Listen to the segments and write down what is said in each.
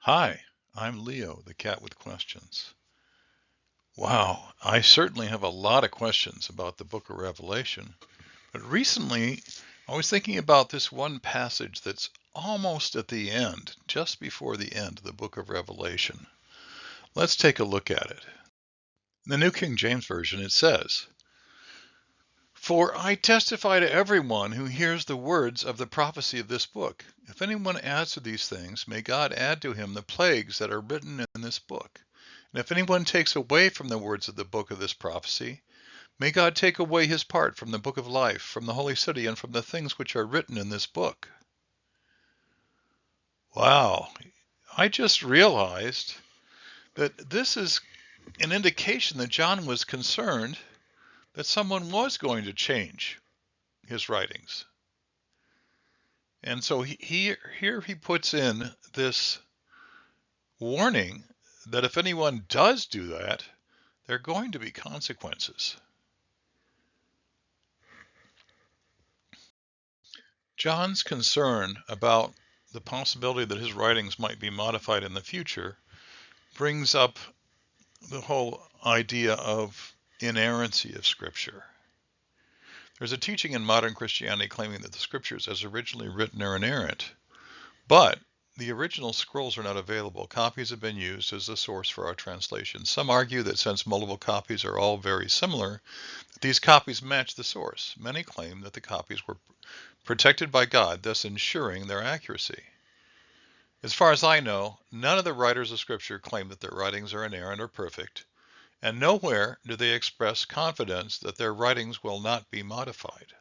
Hi, I'm Leo, the cat with questions. Wow, I certainly have a lot of questions about the book of Revelation, but recently I was thinking about this one passage that's almost at the end, just before the end of the book of Revelation. Let's take a look at it. In the New King James Version, it says, "For I testify to everyone who hears the words of the prophecy of this book. If anyone adds to these things, may God add to him the plagues that are written in this book. And if anyone takes away from the words of the book of this prophecy, may God take away his part from the book of life, from the holy city, and from the things which are written in this book." Wow, I just realized that this is an indication that John was concerned that someone was going to change his writings. And so here he puts in this warning that if anyone does do that, there are going to be consequences. John's concern about the possibility that his writings might be modified in the future brings up the whole idea of inerrancy of Scripture. There's a teaching in modern Christianity claiming that the Scriptures as originally written are inerrant, but the original scrolls are not available. Copies have been used as a source for our translation. Some argue that since multiple copies are all very similar, that these copies match the source. Many claim that the copies were protected by God, thus ensuring their accuracy. As far as I know, none of the writers of Scripture claim that their writings are inerrant or perfect, and nowhere do they express confidence that their writings will not be modified.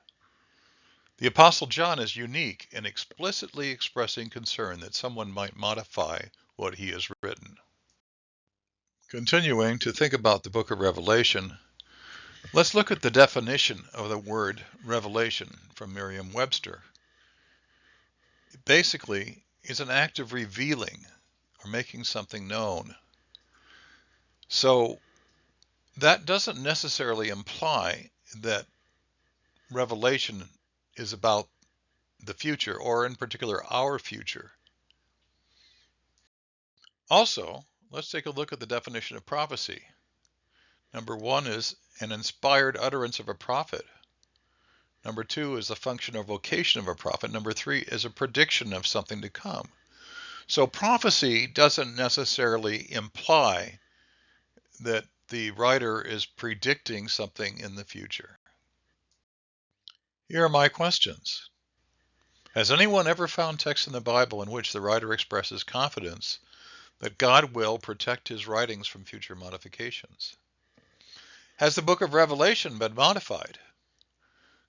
The Apostle John is unique in explicitly expressing concern that someone might modify what he has written. Continuing to think about the book of Revelation, let's look at the definition of the word revelation from Merriam-Webster. It basically is an act of revealing or making something known. So that doesn't necessarily imply that revelation is about the future, or in particular our future. Also, let's take a look at the definition of prophecy. Number one is an inspired utterance of a prophet. Number two is the function or vocation of a prophet. Number three is a prediction of something to come. So prophecy doesn't necessarily imply that the writer is predicting something in the future. Here are my questions. Has anyone ever found text in the Bible in which the writer expresses confidence that God will protect his writings from future modifications? Has the book of Revelation been modified?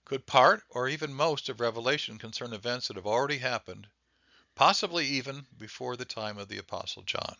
Could part or even most of Revelation concern events that have already happened, possibly even before the time of the Apostle John?